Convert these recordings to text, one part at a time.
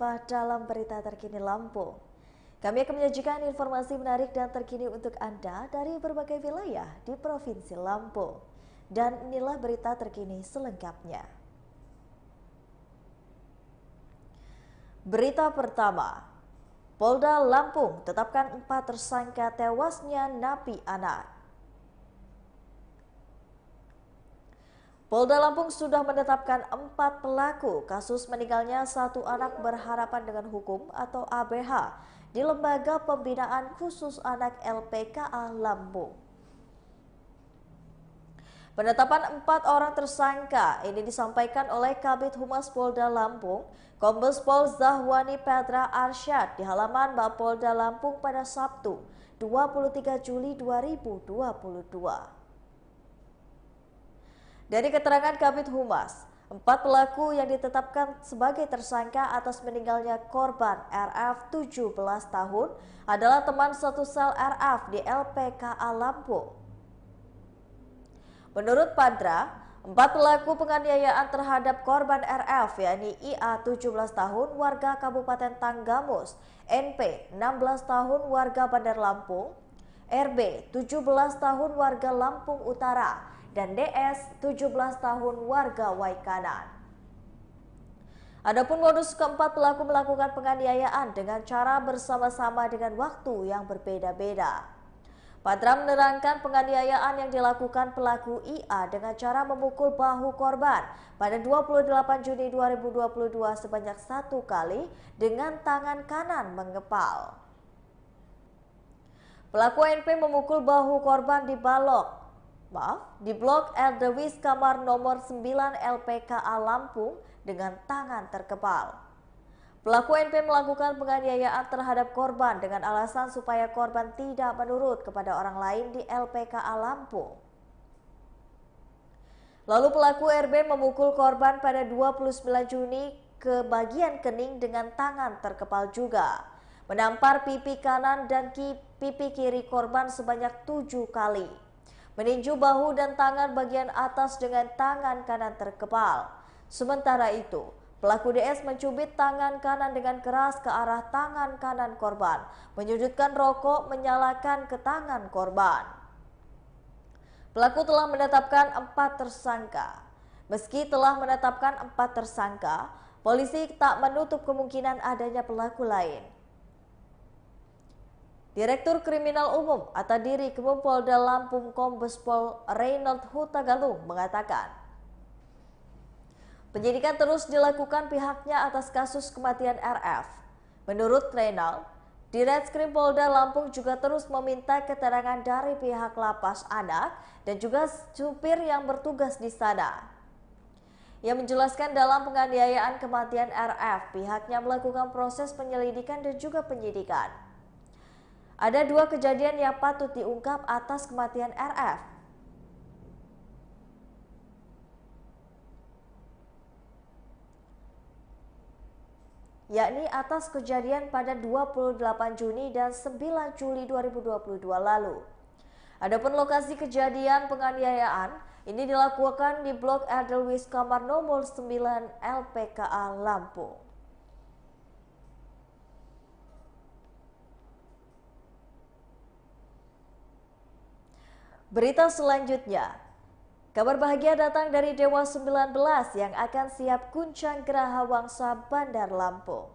Dalam berita terkini Lampung. Kami akan menyajikan informasi menarik dan terkini untuk Anda dari berbagai wilayah di Provinsi Lampung. Dan inilah berita terkini selengkapnya. Berita pertama, Polda Lampung tetapkan 4 tersangka tewasnya napi anak. Polda Lampung sudah menetapkan 4 pelaku kasus meninggalnya satu anak berharapan dengan hukum atau ABH di Lembaga Pembinaan Khusus Anak LPKA Lampung. Penetapan 4 orang tersangka ini disampaikan oleh Kabid Humas Polda Lampung, Kombes Pol Zahwani Petra Arsyad di halaman Mapolda Lampung pada Sabtu, 23 Juli 2022. Dari keterangan Kabid Humas, 4 pelaku yang ditetapkan sebagai tersangka atas meninggalnya korban RF 17 tahun adalah teman satu sel RF di LPKA Lampung. Menurut Padra, 4 pelaku penganiayaan terhadap korban RF yakni IA 17 tahun warga Kabupaten Tanggamus, NP 16 tahun warga Bandar Lampung, RB 17 tahun warga Lampung Utara, dan DS 17 tahun warga Waikanan. Adapun modus keempat pelaku melakukan penganiayaan dengan cara bersama-sama dengan waktu yang berbeda-beda. Padra menerangkan penganiayaan yang dilakukan pelaku IA dengan cara memukul bahu korban pada 28 Juni 2022 sebanyak 1 kali dengan tangan kanan mengepal. Pelaku NP memukul bahu korban di Blok Erdewis kamar nomor 9 LPKA Lampung dengan tangan terkepal. Pelaku NP melakukan penganiayaan terhadap korban dengan alasan supaya korban tidak menurut kepada orang lain di LPKA Lampung. Lalu pelaku RB memukul korban pada 29 Juni ke bagian kening dengan tangan terkepal juga. Menampar pipi kanan dan pipi kiri korban sebanyak 7 kali. Meninju bahu dan tangan bagian atas dengan tangan kanan terkepal. Sementara itu, pelaku DS mencubit tangan kanan dengan keras ke arah tangan kanan korban, menyudutkan rokok menyalakan ke tangan korban. Pelaku telah menetapkan 4 tersangka. Meski telah menetapkan 4 tersangka, polisi tak menutup kemungkinan adanya pelaku lain. Direktur Kriminal Umum atau Diri Polda Lampung Kombes Pol Reynold Hutagalung mengatakan, penyidikan terus dilakukan pihaknya atas kasus kematian RF. Menurut Reynold, Direskrim Polda Lampung juga terus meminta keterangan dari pihak lapas anak dan juga supir yang bertugas di sana. Ia menjelaskan dalam penganiayaan kematian RF, pihaknya melakukan proses penyelidikan dan juga penyidikan. Ada 2 kejadian yang patut diungkap atas kematian RF. Yakni atas kejadian pada 28 Juni dan 9 Juli 2022 lalu. Adapun lokasi kejadian penganiayaan ini dilakukan di Blok Edelweiss kamar nomor 9 LPKA Lampung. Berita selanjutnya, kabar bahagia datang dari Dewa 19 yang akan siap guncang Geraha Wangsa Bandar Lampung.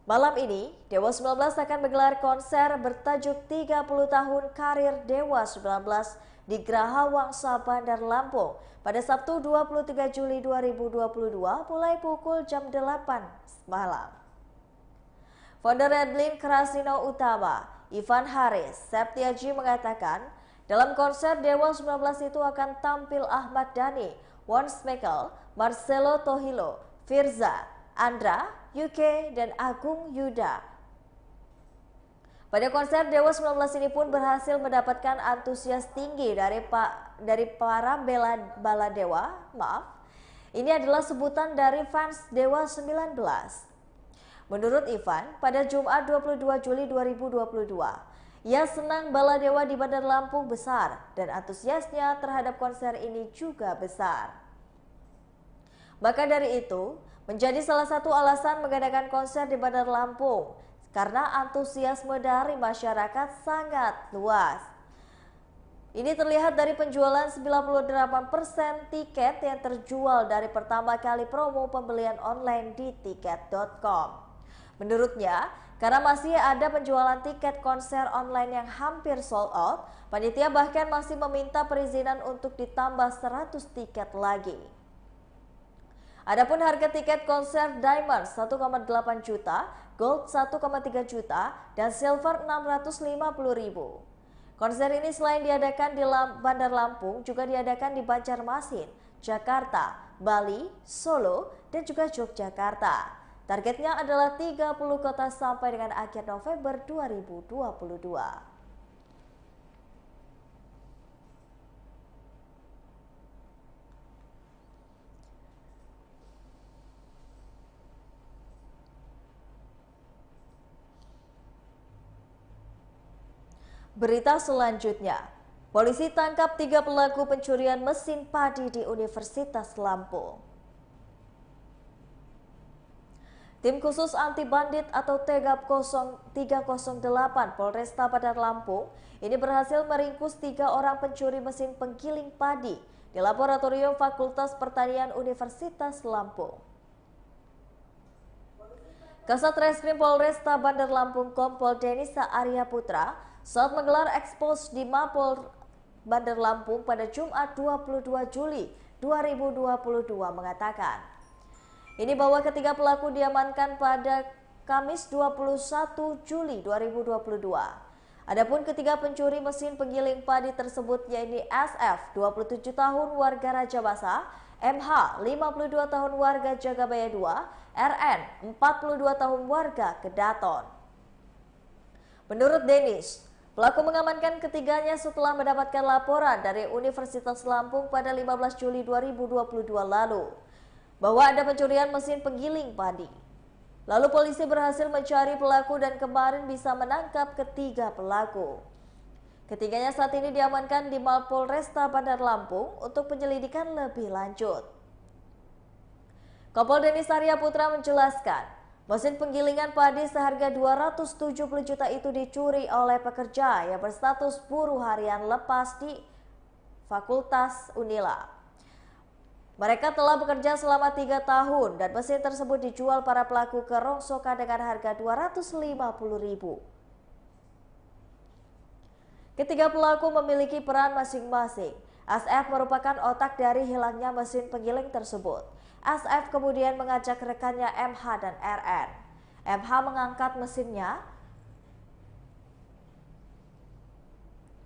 Malam ini, Dewa 19 akan menggelar konser bertajuk 30 tahun karir Dewa 19 di Geraha Wangsa Bandar Lampung pada Sabtu 23 Juli 2022 mulai pukul jam 8 malam. Founder Redlin Krasino Utama, Ivan Haris Septiaji mengatakan, dalam konser Dewa 19 itu akan tampil Ahmad Dhani, Once Michael, Marcelo Tohilo, Firza, Andra, UK, dan Agung Yuda. Pada konser Dewa 19 ini pun berhasil mendapatkan antusias tinggi dari para baladewa. Ini adalah sebutan dari fans Dewa 19. Menurut Ivan, pada Jumat 22 Juli 2022, ia senang baladewa di Bandar Lampung besar dan antusiasnya terhadap konser ini juga besar. Maka dari itu, menjadi salah satu alasan mengadakan konser di Bandar Lampung karena antusiasme dari masyarakat sangat luas. Ini terlihat dari penjualan 98% tiket yang terjual dari pertama kali promo pembelian online di tiket.com. Menurutnya, karena masih ada penjualan tiket konser online yang hampir sold out, panitia bahkan masih meminta perizinan untuk ditambah 100 tiket lagi. Adapun harga tiket konser Diamond 1,8 juta, Gold 1,3 juta, dan Silver 650.000. Konser ini selain diadakan di Bandar Lampung, juga diadakan di Banjarmasin, Jakarta, Bali, Solo, dan juga Yogyakarta. Targetnya adalah 30 kota sampai dengan akhir November 2022. Berita selanjutnya, polisi tangkap 3 pelaku pencurian mesin padi di Universitas Lampung. Tim khusus anti bandit atau Tegap 0308 Polresta Bandar Lampung ini berhasil meringkus 3 orang pencuri mesin penggiling padi di Laboratorium Fakultas Pertanian Universitas Lampung. Kasat Reskrim Polresta Bandar Lampung Kompol Denisa Arya Putra saat menggelar ekspos di Mapol Bandar Lampung pada Jumat 22 Juli 2022 mengatakan, ini bahwa ketiga pelaku diamankan pada Kamis 21 Juli 2022. Adapun ketiga pencuri mesin penggiling padi tersebut yaitu SF 27 tahun warga Raja Basa, MH 52 tahun warga Jagabaya 2, RN 42 tahun warga Kedaton. Menurut Denis, pelaku mengamankan ketiganya setelah mendapatkan laporan dari Universitas Lampung pada 15 Juli 2022 lalu bahwa ada pencurian mesin penggiling padi. Lalu polisi berhasil mencari pelaku dan kemarin bisa menangkap ketiga pelaku. Ketiganya saat ini diamankan di Mapolresta Bandar Lampung untuk penyelidikan lebih lanjut. Kompol Denis Arya Putra menjelaskan, mesin penggilingan padi seharga 270 juta itu dicuri oleh pekerja yang berstatus buruh harian lepas di Fakultas Unila. Mereka telah bekerja selama 3 tahun dan mesin tersebut dijual para pelaku ke rongsokan dengan harga 250.000. Ketiga pelaku memiliki peran masing-masing. SF merupakan otak dari hilangnya mesin penggiling tersebut. SF kemudian mengajak rekannya MH dan RN. MH mengangkat mesinnya,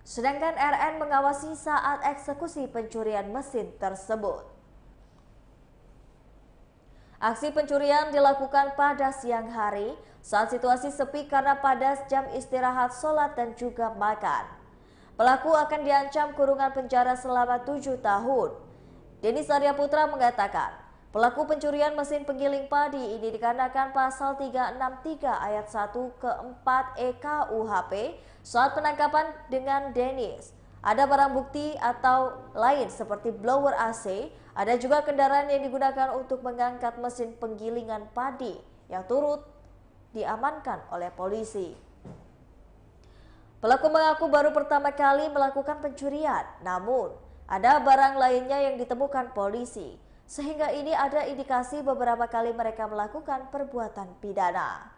sedangkan RN mengawasi saat eksekusi pencurian mesin tersebut. Aksi pencurian dilakukan pada siang hari saat situasi sepi karena pada jam istirahat, sholat, dan juga makan. Pelaku akan diancam kurungan penjara selama 7 tahun. Denis Arya Putra mengatakan, pelaku pencurian mesin penggiling padi ini dikenakan pasal 363 ayat 1 ke 4 EKUHP saat penangkapan dengan Denis. Ada barang bukti atau lain seperti blower AC, ada juga kendaraan yang digunakan untuk mengangkat mesin penggilingan padi yang turut diamankan oleh polisi. Pelaku mengaku baru pertama kali melakukan pencurian, namun ada barang lainnya yang ditemukan polisi. Sehingga ini ada indikasi beberapa kali mereka melakukan perbuatan pidana.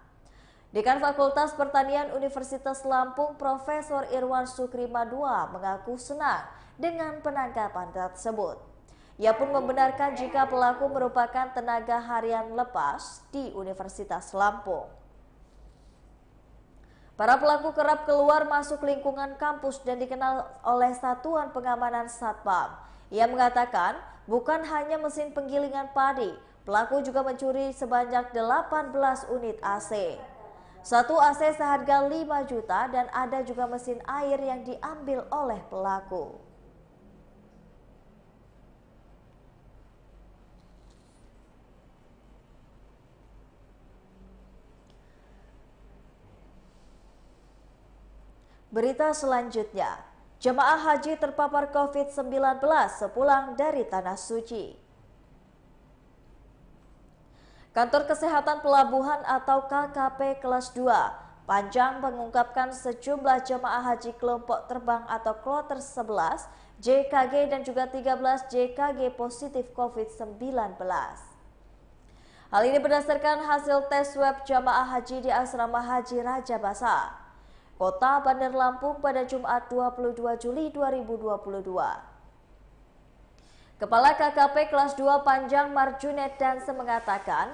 Dekan Fakultas Pertanian Universitas Lampung Profesor Irwan Sukrima II mengaku senang dengan penangkapan tersebut. Ia pun membenarkan jika pelaku merupakan tenaga harian lepas di Universitas Lampung. Para pelaku kerap keluar masuk lingkungan kampus dan dikenal oleh Satuan Pengamanan Satpam. Ia mengatakan bukan hanya mesin penggilingan padi, pelaku juga mencuri sebanyak 18 unit AC. Satu AC seharga 5 juta dan ada juga mesin air yang diambil oleh pelaku. Berita selanjutnya, jemaah haji terpapar COVID-19 sepulang dari Tanah Suci. Kantor Kesehatan Pelabuhan atau KKP kelas 2 Panjang mengungkapkan sejumlah jemaah haji kelompok terbang atau kloter 11, JKG dan juga 13 JKG positif COVID-19. Hal ini berdasarkan hasil tes swab jemaah haji di Asrama Haji Raja Basa, Kota Bandar Lampung pada Jumat 22 Juli 2022. Kepala KKP kelas 2 Panjang Marjunet Danse mengatakan,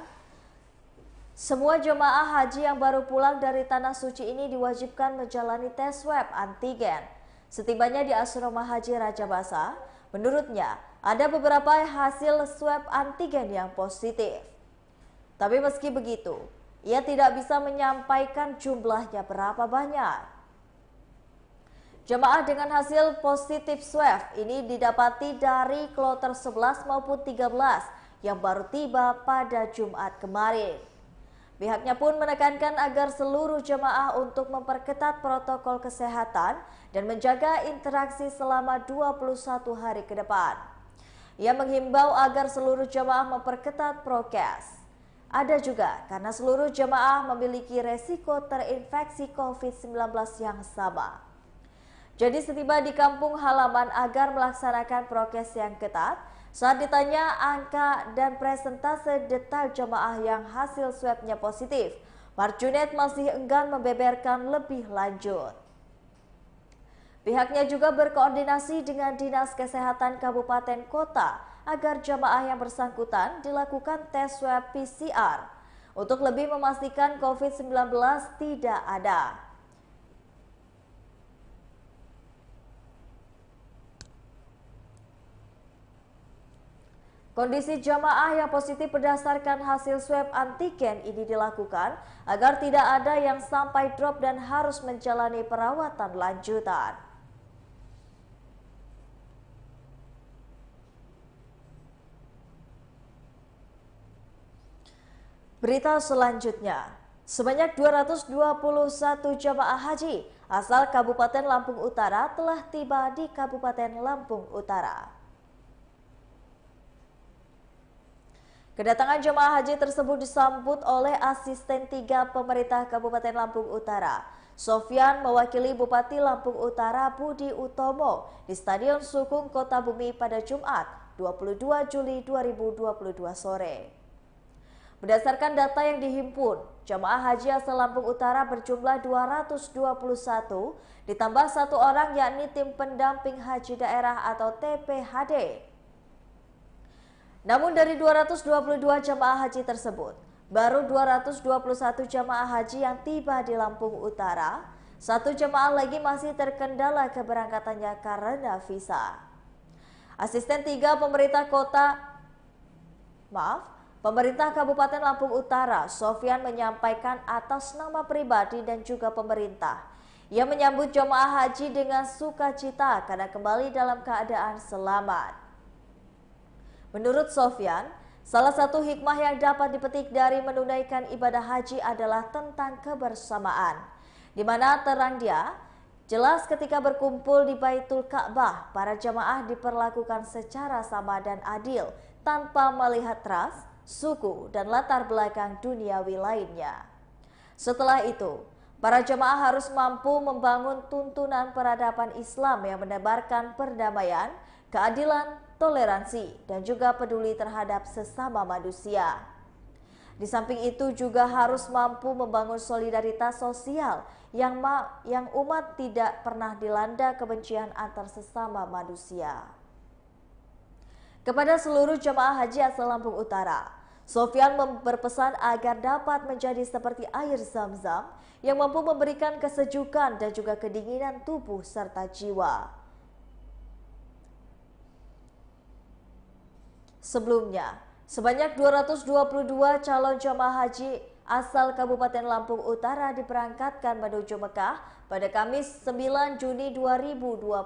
semua jemaah haji yang baru pulang dari Tanah Suci ini diwajibkan menjalani tes swab antigen. Setibanya di Asrama Haji Raja Basa, menurutnya ada beberapa hasil swab antigen yang positif. Tapi meski begitu, ia tidak bisa menyampaikan jumlahnya berapa banyak. Jemaah dengan hasil positif swab ini didapati dari kloter 11 maupun 13 yang baru tiba pada Jumat kemarin. Pihaknya pun menekankan agar seluruh jemaah untuk memperketat protokol kesehatan dan menjaga interaksi selama 21 hari ke depan. Ia menghimbau agar seluruh jemaah memperketat prokes. Ada juga karena seluruh jemaah memiliki resiko terinfeksi COVID-19 yang sama. Jadi setiba di kampung halaman agar melaksanakan prokes yang ketat. Saat ditanya angka dan presentase detail jemaah yang hasil swabnya positif, Marjunet masih enggan membeberkan lebih lanjut. Pihaknya juga berkoordinasi dengan Dinas Kesehatan Kabupaten Kota agar jemaah yang bersangkutan dilakukan tes swab PCR untuk lebih memastikan COVID-19 tidak ada. Kondisi jamaah yang positif berdasarkan hasil swab antigen ini dilakukan agar tidak ada yang sampai drop dan harus menjalani perawatan lanjutan. Berita selanjutnya, sebanyak 221 jamaah haji asal Kabupaten Lampung Utara telah tiba di Kabupaten Lampung Utara. Kedatangan jemaah haji tersebut disambut oleh asisten 3 pemerintah Kabupaten Lampung Utara. Sofyan mewakili Bupati Lampung Utara Budi Utomo di Stadion Sukung Kota Bumi pada Jumat 22 Juli 2022 sore. Berdasarkan data yang dihimpun, jemaah haji asal Lampung Utara berjumlah 221 ditambah 1 orang yakni tim pendamping haji daerah atau TPHD. Namun dari 222 jemaah haji tersebut, baru 221 jemaah haji yang tiba di Lampung Utara. 1 jemaah lagi masih terkendala keberangkatannya karena visa. Asisten 3 Pemerintah Kabupaten Lampung Utara, Sofyan menyampaikan atas nama pribadi dan juga pemerintah. Ia menyambut jemaah haji dengan sukacita karena kembali dalam keadaan selamat. Menurut Sofyan, salah satu hikmah yang dapat dipetik dari menunaikan ibadah haji adalah tentang kebersamaan, di mana terang dia, jelas ketika berkumpul di Baitul Ka'bah, para jamaah diperlakukan secara sama dan adil, tanpa melihat ras, suku, dan latar belakang duniawi lainnya. Setelah itu, para jamaah harus mampu membangun tuntunan peradaban Islam yang menebarkan perdamaian, keadilan, toleransi, dan juga peduli terhadap sesama manusia. Di samping itu juga harus mampu membangun solidaritas sosial yang umat tidak pernah dilanda kebencian antar sesama manusia. Kepada seluruh jemaah haji asal Lampung Utara, Sofyan berpesan agar dapat menjadi seperti air zam-zam yang mampu memberikan kesejukan dan juga kedinginan tubuh serta jiwa. Sebelumnya, sebanyak 222 calon jemaah haji asal Kabupaten Lampung Utara diberangkatkan menuju Mekah pada Kamis 9 Juni 2022.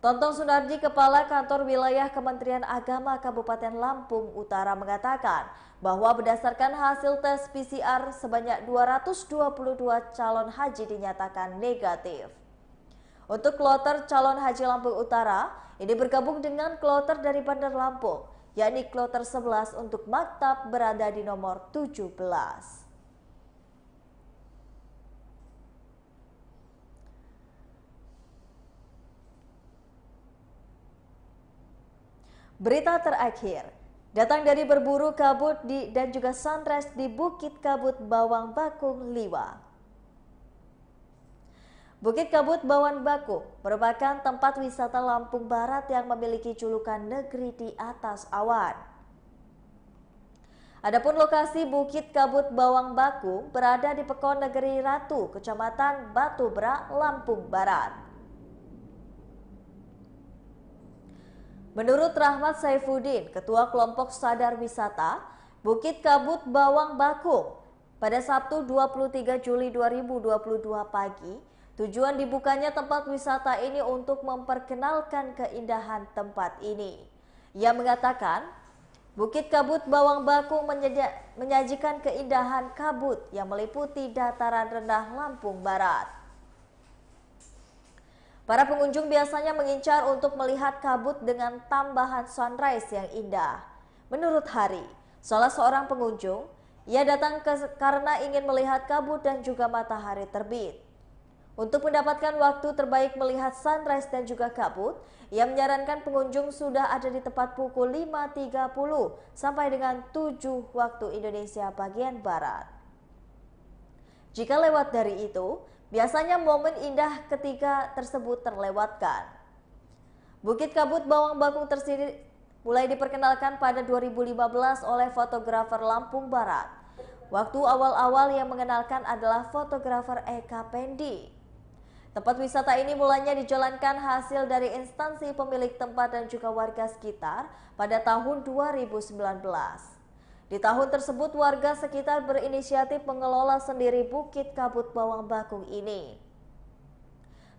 Tontong Sunardi, Kepala Kantor Wilayah Kementerian Agama Kabupaten Lampung Utara mengatakan bahwa berdasarkan hasil tes PCR sebanyak 222 calon haji dinyatakan negatif. Untuk kloter calon haji Lampung Utara, ini bergabung dengan kloter dari Bandar Lampung, yakni kloter 11 untuk maktab berada di nomor 17. Berita terakhir, datang dari berburu kabut dan juga sunrise di Bukit Kabut Bawang Bakung, Liwa. Bukit Kabut Bawang Bakung merupakan tempat wisata Lampung Barat yang memiliki julukan negeri di atas awan. Adapun lokasi Bukit Kabut Bawang Bakung berada di Pekon Negeri Ratu, Kecamatan Batu Brak, Lampung Barat. Menurut Rahmat Saifuddin, Ketua Kelompok Sadar Wisata Bukit Kabut Bawang Bakung, pada Sabtu 23 Juli 2022 pagi, tujuan dibukanya tempat wisata ini untuk memperkenalkan keindahan tempat ini. Ia mengatakan, Bukit Kabut Bawang Bakung menyajikan keindahan kabut yang meliputi dataran rendah Lampung Barat. Para pengunjung biasanya mengincar untuk melihat kabut dengan tambahan sunrise yang indah. Menurut Hari, salah seorang pengunjung, ia datang karena ingin melihat kabut dan juga matahari terbit. Untuk mendapatkan waktu terbaik melihat sunrise dan juga kabut, ia menyarankan pengunjung sudah ada di tempat pukul 5.30 sampai dengan 7 waktu Indonesia bagian Barat. Jika lewat dari itu, biasanya momen indah ketika tersebut terlewatkan. Bukit Kabut Bawang Bakung tersendiri mulai diperkenalkan pada 2015 oleh fotografer Lampung Barat. Waktu awal-awal yang mengenalkan adalah fotografer Eka Pendi. Tempat wisata ini mulanya dijalankan hasil dari instansi pemilik tempat dan juga warga sekitar pada tahun 2019. Di tahun tersebut warga sekitar berinisiatif mengelola sendiri Bukit Kabut Bawang Bakung ini.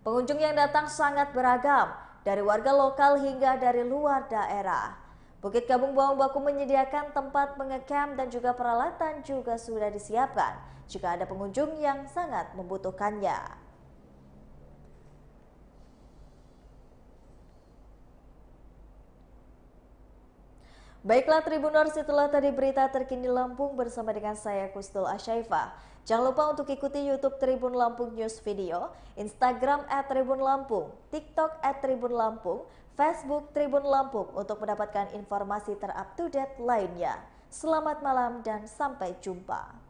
Pengunjung yang datang sangat beragam, dari warga lokal hingga dari luar daerah. Bukit Kabut Bawang Bakung menyediakan tempat mengecamp dan juga peralatan juga sudah disiapkan jika ada pengunjung yang sangat membutuhkannya. Baiklah Tribuners, itulah tadi berita terkini Lampung bersama dengan saya Kustul Asyaifah. Jangan lupa untuk ikuti YouTube Tribun Lampung News Video, Instagram @tribunlampung, TikTok @tribunlampung, Facebook Tribun Lampung untuk mendapatkan informasi terupdate lainnya. Selamat malam dan sampai jumpa.